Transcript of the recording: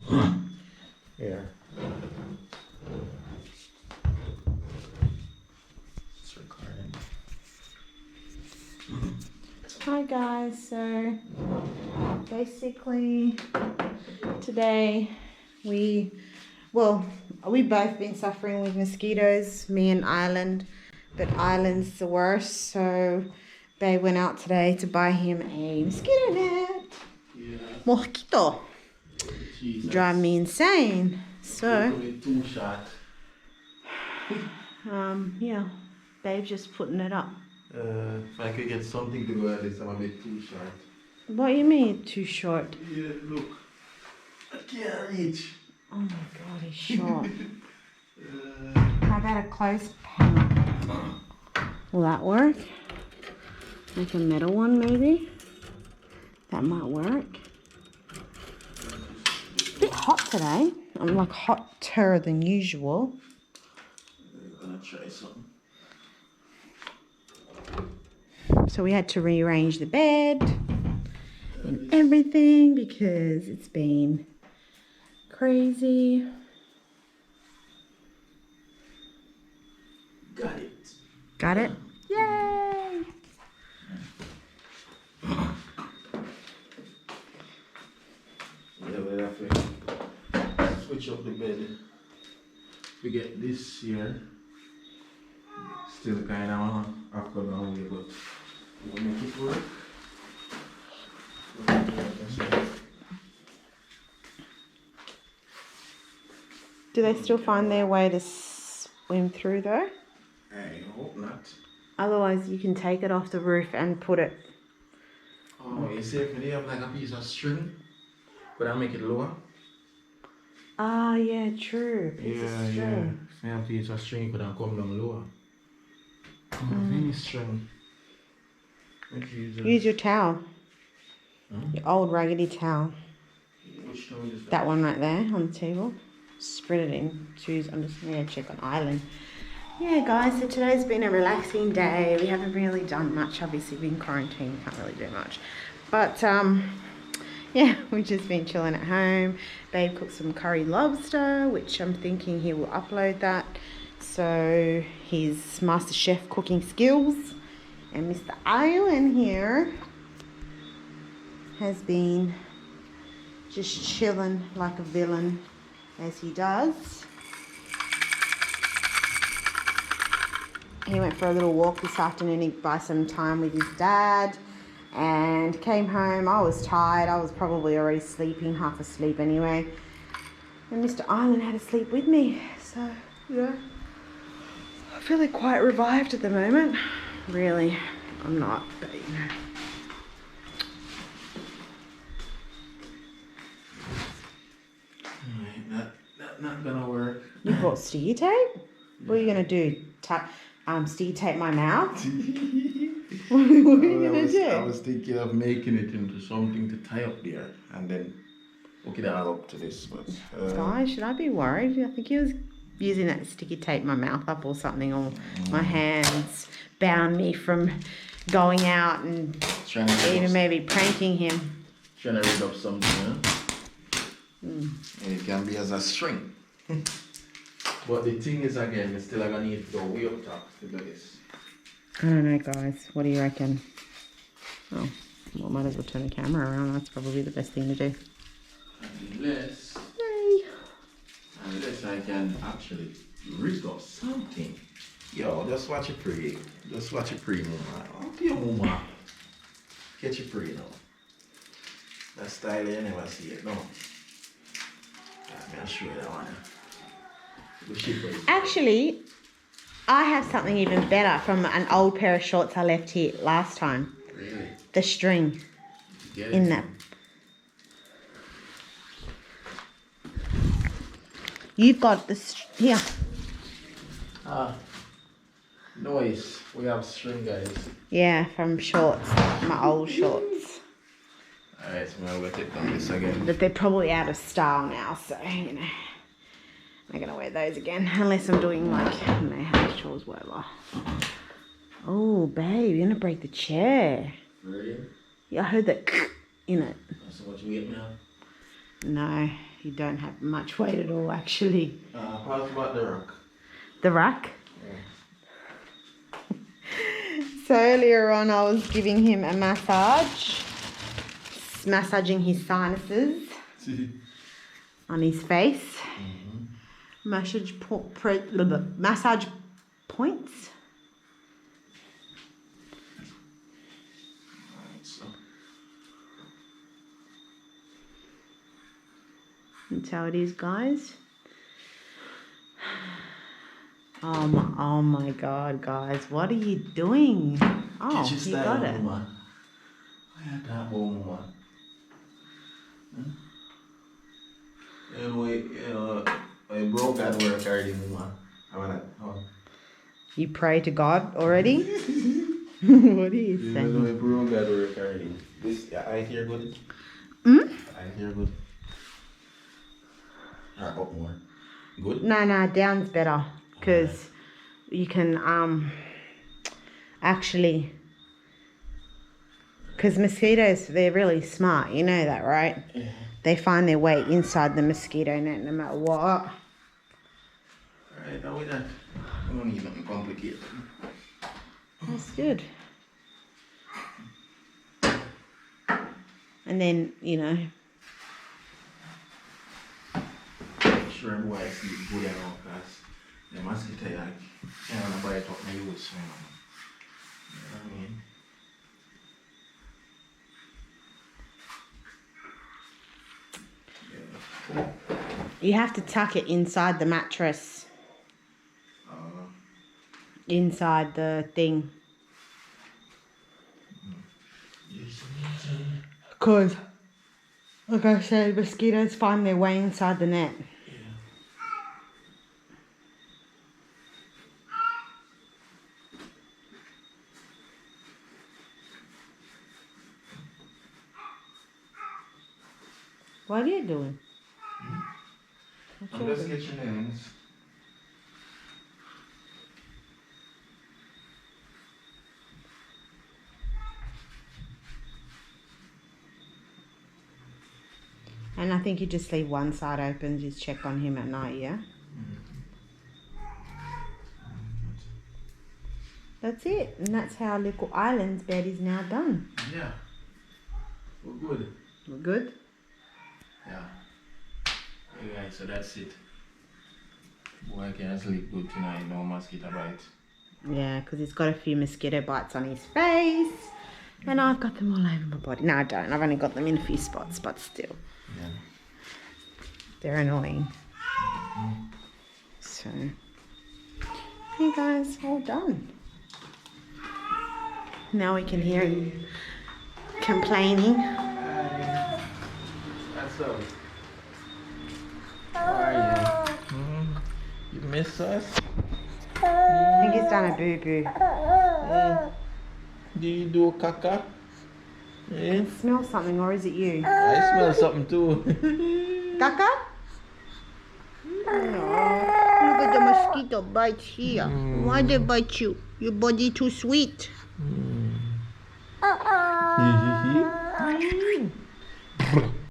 Here. It's recording. Hi guys, so basically today we've both been suffering with mosquitoes, me and Island, but Island's the worst, so Babe went out today to buy him a mosquito net. Yeah. Mosquito. Jesus. Drive me insane. So Too short. yeah, Babe's just putting it up. If I could get something to go at least, I'm a bit too short. What do you mean too short? Yeah, look. I can't reach. Oh my god, he's short. How about a close panel? Will that work? Like a metal one maybe? That might work. It's a bit hot today. I'm like hotter than usual. I'm gonna try something. So we had to rearrange the bed and everything because it's been crazy. Got it. Got it? Yay! Yeah, we have to switch up the bed. We get this here. Still kind of up and down way, but we'll make it work. Do they still find their way to swim through though? I hope not. Otherwise you can take it off the roof and put it. Oh, you see if they have like a piece of string, but I'll make it lower. Ah, yeah, true. Yeah. If you have a piece of string, you could have come down lower. Any string. Use your towel. Huh? Your old raggedy towel. Which towel is That one right there on the table. Spread it in. I'm just going to check on Island. Yeah, guys, so today's been a relaxing day. We haven't really done much. Obviously, we've been quarantined. Can't really do much. But, yeah, we've just been chilling at home. Babe cooked some curry lobster, which I'm thinking he will upload that. So, his master chef cooking skills. And Mr. Island here has been just chilling like a villain as he does. He went for a little walk this afternoon to buy some time with his dad and came home. I was tired. I was probably already sleeping, half asleep anyway. And Mr. Island had to sleep with me. So, yeah, I'm feeling quite revived at the moment. Really, I'm not, but you know. That's not gonna work. You brought sticky tape? What are you gonna do? Sticky tape my mouth? What are you gonna do? I was thinking of making it into something to tie up there and then hook it all up to this. But guys, should I be worried? I think he was using that sticky tape my mouth up or something, or my hands bound me from going out and even maybe pranking him. Trying to rig up something, huh? It can be as a string. But the thing is, again, it's still gonna need to go way up top to do this. I don't know, guys. What do you reckon? Oh, well, might as well turn the camera around. That's probably the best thing to do. Unless I can actually rig up something. Yo, just watch it pre. Just watch it pre, mama. Up your mama. Catch it pre now. That style you never see it, no. I'll show you that one. Actually, I have something even better from an old pair of shorts I left here last time. Really? The string in that. You've got the here. Noise. We have string, guys. Yeah, from shorts, my old shorts. Alright, so I'm gonna take on this again. But they're probably out of style now, so you know. I'm not gonna wear those again unless I'm doing like, I don't know, house chores, whatever. Oh, babe, you're gonna break the chair. Really? Yeah, I heard that in it. Not so much weight now. No, You don't have much weight at all, actually. Pass about the rock. The rack? Yeah. So earlier on, I was giving him a massage, massaging his sinuses on his face. Massage points. That's how it is, guys. Oh my God, guys, what are you doing? Oh, you got it. I broke that work already, Mama. You pray to God already? What are you saying? I broke that work already. This, I hear good. I hear good. Up more. Good? No, down's better. Because you can, actually... Because mosquitoes, they're really smart. You know that, right? Yeah. They find their way inside the mosquito net no matter what. Alright, now with that, I don't need nothing complicated. That's good. And then, you know... Sure, boy, I sleep good and all, because the mosquito, like, can't want to bite up my use, you know what I mean? You have to tuck it inside the mattress. Inside the thing. Because, like I said, mosquitoes find their way inside the net. Yeah. What are you doing? I'm just sketching names. And I think you just leave one side open, just check on him at night, yeah? That's it. And that's how Little Island's bed is now done. Yeah. We're good. We're good? Yeah. Hey guys, so that's it. Boy, I can't sleep good tonight, no mosquito bite. Yeah, because he's got a few mosquito bites on his face. And I've got them all over my body. No, I don't. I've only got them in a few spots, but still. Yeah. They're annoying. So, hey guys, all done. Now we can hear him complaining. That's all. How are you? You miss us? I think he's done a boo-boo. Do you do caca? Yeah. I smell something, or is it you? I smell something too. Caca? No. Look at the mosquito bites here. Why they bite you? Your body too sweet.